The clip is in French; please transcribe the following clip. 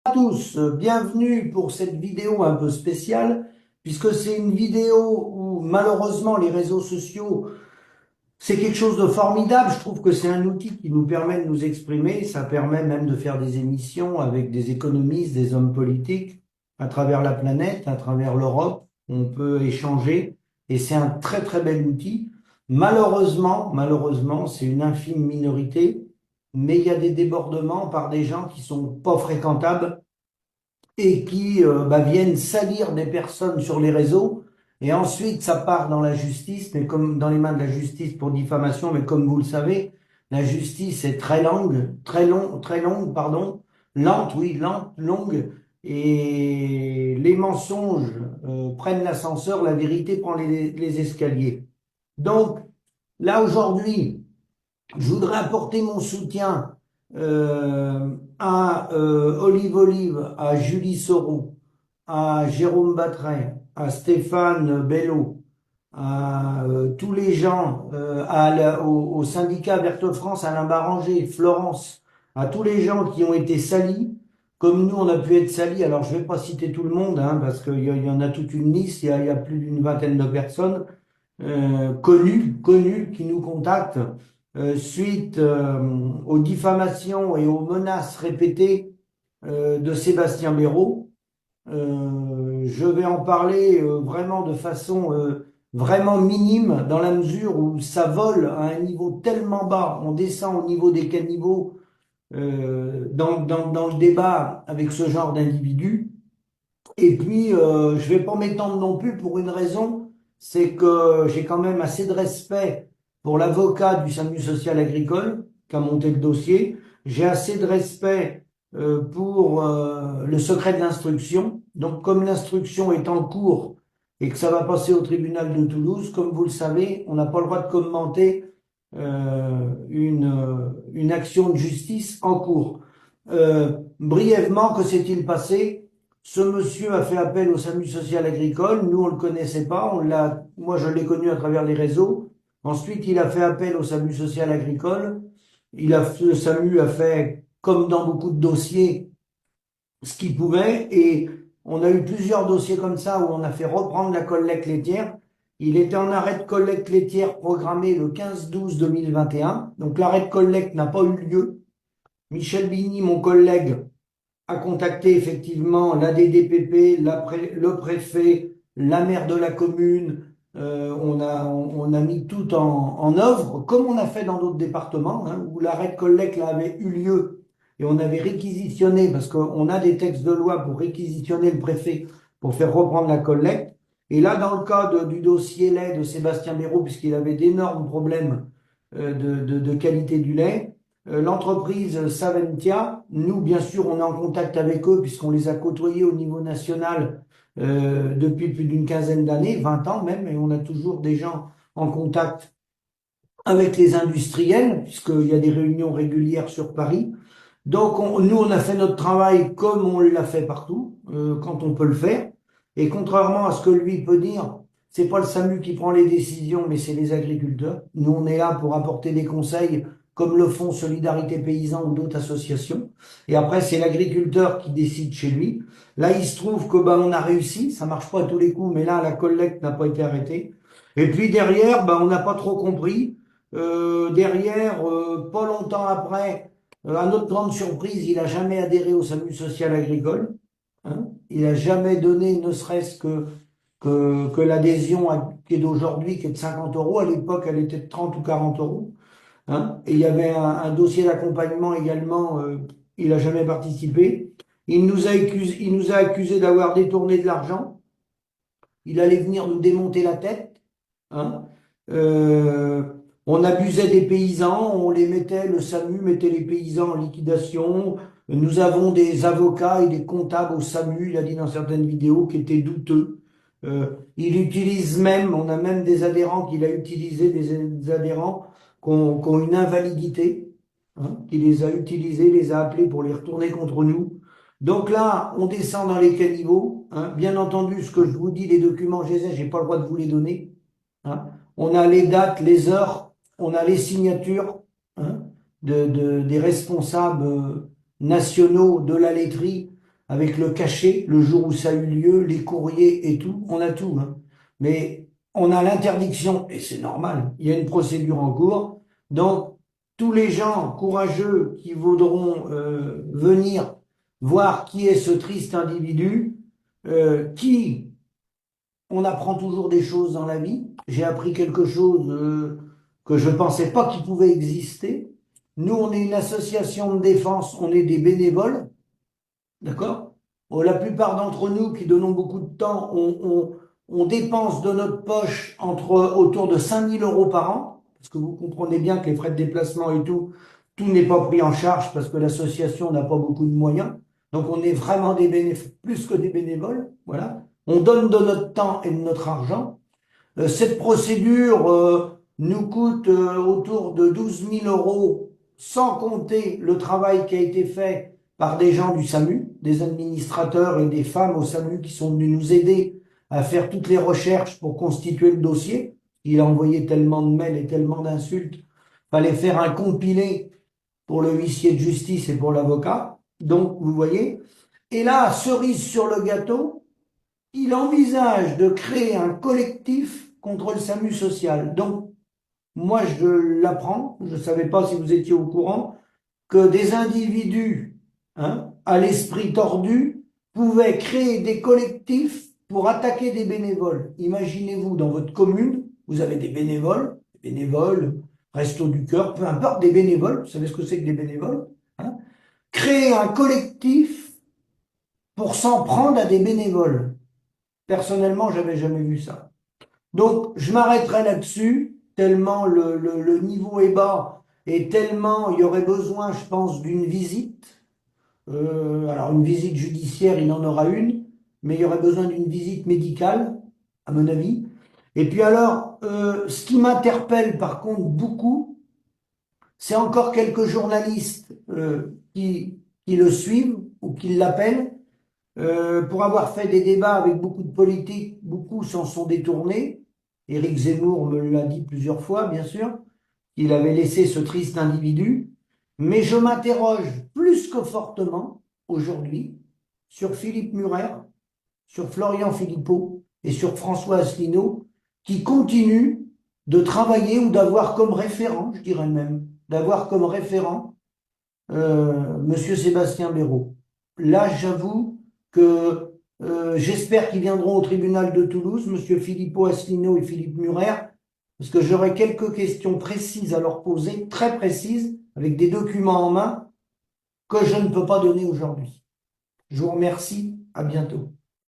À tous, bienvenue pour cette vidéo un peu spéciale, puisque c'est une vidéo où malheureusement les réseaux sociaux, c'est quelque chose de formidable. Je trouve que c'est un outil qui nous permet de nous exprimer, ça permet même de faire des émissions avec des économistes, des hommes politiques à travers la planète, à travers l'Europe, on peut échanger, et c'est un très très bel outil. Malheureusement, c'est une infime minorité, mais il y a des débordements par des gens qui sont pas fréquentables et qui viennent salir des personnes sur les réseaux. Et ensuite, ça part dans la justice, mais comme dans les mains de la justice pour diffamation. Mais comme vous le savez, la justice est très longue, pardon, lente, oui, lente, longue. Et les mensonges prennent l'ascenseur, la vérité prend les escaliers. Donc, là aujourd'hui, je voudrais apporter mon soutien à Olive, à Julie Soro, à Jérôme Batray, à Stéphane Bello, à tous les gens, au syndicat Verte France, Alain Baranger, Florence, à tous les gens qui ont été salis, comme nous on a pu être salis. Alors je vais pas citer tout le monde, hein, parce qu'il y en a toute une liste, il y a plus d'une vingtaine de personnes connus qui nous contactent suite aux diffamations et aux menaces répétées de Sébastien Béraud. Je vais en parler vraiment de façon vraiment minime dans la mesure où ça vole à un niveau tellement bas, on descend au niveau des caniveaux dans le débat avec ce genre d'individus. Et puis, je vais pas m'étendre non plus pour une raison, c'est que j'ai quand même assez de respect pour l'avocat du SAMU social agricole qui a monté le dossier. J'ai assez de respect pour le secret de l'instruction. Donc, comme l'instruction est en cours et que ça va passer au tribunal de Toulouse, comme vous le savez, on n'a pas le droit de commenter une action de justice en cours. Brièvement, que s'est-il passé? Ce monsieur a fait appel au SAMU social agricole. Nous, on le connaissait pas. Moi, je l'ai connu à travers les réseaux. Ensuite, il a fait appel au SAMU social agricole. Le SAMU a fait, comme dans beaucoup de dossiers, ce qu'il pouvait. Et on a eu plusieurs dossiers comme ça où on a fait reprendre la collecte laitière. Il était en arrêt de collecte laitière programmé le 15-12-2021. Donc, l'arrêt de collecte n'a pas eu lieu. Michel Bigny, mon collègue, a contacté effectivement l'ADDPP, le préfet, la maire de la commune. On a mis tout en œuvre, comme on a fait dans d'autres départements, hein, où l'arrêt de collecte là, avait eu lieu et on avait réquisitionné, parce qu'on a des textes de loi pour réquisitionner le préfet pour faire reprendre la collecte. Et là, dans le cas du dossier lait de Sébastien Béraud, puisqu'il avait d'énormes problèmes de qualité du lait, l'entreprise Saventia, nous, bien sûr, on est en contact avec eux puisqu'on les a côtoyés au niveau national depuis plus d'une quinzaine d'années, 20 ans même, et on a toujours des gens en contact avec les industriels, puisqu'il y a des réunions régulières sur Paris. Donc, nous, on a fait notre travail comme on l'a fait partout, quand on peut le faire. Et contrairement à ce que lui peut dire, c'est pas le SAMU qui prend les décisions, mais c'est les agriculteurs. Nous, on est là pour apporter des conseils, comme le font Solidarité Paysan ou d'autres associations. Et après, c'est l'agriculteur qui décide chez lui. Là, il se trouve que on a réussi. Ça marche pas à tous les coups, mais là, la collecte n'a pas été arrêtée. Et puis derrière, on n'a pas trop compris. Derrière, pas longtemps après, à notre grande surprise, il a jamais adhéré au SAMU social agricole. Hein. Il a jamais donné, ne serait-ce que l'adhésion qui est d'aujourd'hui, qui est de 50 euros. À l'époque, elle était de 30 ou 40 euros. Hein. Et il y avait un dossier d'accompagnement également. Il a jamais participé. Il nous a accusé d'avoir détourné de l'argent. Il allait venir nous démonter la tête. Hein. Euh, on abusait des paysans, on les mettait, le SAMU mettait les paysans en liquidation. Nous avons des avocats et des comptables au SAMU, il a dit dans certaines vidéos, qui étaient douteux. Il utilise même, on a même des adhérents qu'il a utilisés, des adhérents qui ont une invalidité, hein, qui les a utilisés, les a appelés pour les retourner contre nous. Donc là, on descend dans les caniveaux. Hein. Bien entendu, ce que je vous dis, les documents, je les ai, j'ai pas le droit de vous les donner. Hein. On a les dates, les heures, on a les signatures, hein, des responsables nationaux de la laiterie. avec le cachet, le jour où ça a eu lieu, les courriers et tout, on a tout, hein. Mais on a l'interdiction, et c'est normal, il y a une procédure en cours. Donc, tous les gens courageux qui voudront venir voir qui est ce triste individu, qui, on apprend toujours des choses dans la vie. J'ai appris quelque chose que je pensais pas qu'il pouvait exister. Nous, on est une association de défense, on est des bénévoles, d'accord? Bon, la plupart d'entre nous qui donnons beaucoup de temps, on dépense de notre poche autour de 5 000 € par an, parce que vous comprenez bien que les frais de déplacement et tout n'est pas pris en charge parce que l'association n'a pas beaucoup de moyens. Donc on est vraiment des bénévoles, plus que des bénévoles, voilà. On donne de notre temps et de notre argent. Cette procédure nous coûte autour de 12 000 € sans compter le travail qui a été fait par des gens du SAMU, des administrateurs et des femmes au SAMU qui sont venus nous aider à faire toutes les recherches pour constituer le dossier. Il a envoyé tellement de mails et tellement d'insultes. Fallait faire un compilé pour le huissier de justice et pour l'avocat. Donc, vous voyez. Et là, cerise sur le gâteau, il envisage de créer un collectif contre le SAMU social. Donc, moi, je l'apprends, je ne savais pas si vous étiez au courant, que des individus, hein, à l'esprit tordu pouvaient créer des collectifs pour attaquer des bénévoles. Imaginez-vous, dans votre commune, vous avez des bénévoles, Restos du Cœur, peu importe, des bénévoles, vous savez ce que c'est que des bénévoles, hein, créer un collectif pour s'en prendre à des bénévoles. Personnellement, j'avais jamais vu ça. Donc, je m'arrêterai là-dessus, tellement le niveau est bas et tellement il y aurait besoin, je pense, d'une visite. Alors, une visite judiciaire, il en aura une, mais il y aurait besoin d'une visite médicale, à mon avis. Et puis alors, ce qui m'interpelle par contre beaucoup, c'est encore quelques journalistes qui le suivent ou qui l'appellent. Pour avoir fait des débats avec beaucoup de politiques, beaucoup s'en sont détournés. Éric Zemmour me l'a dit plusieurs fois, bien sûr. Il avait laissé ce triste individu. Mais je m'interroge plus que fortement aujourd'hui sur Philippe Murer, sur Florian Philippot et sur François Asselineau, qui continuent de travailler ou d'avoir comme référent, je dirais même, d'avoir comme référent Monsieur Sébastien Béraud. Là, j'avoue que j'espère qu'ils viendront au tribunal de Toulouse, Monsieur Philippot Asselineau et Philippe Murer, parce que j'aurai quelques questions précises à leur poser, très précises, avec des documents en main que je ne peux pas donner aujourd'hui. Je vous remercie, à bientôt.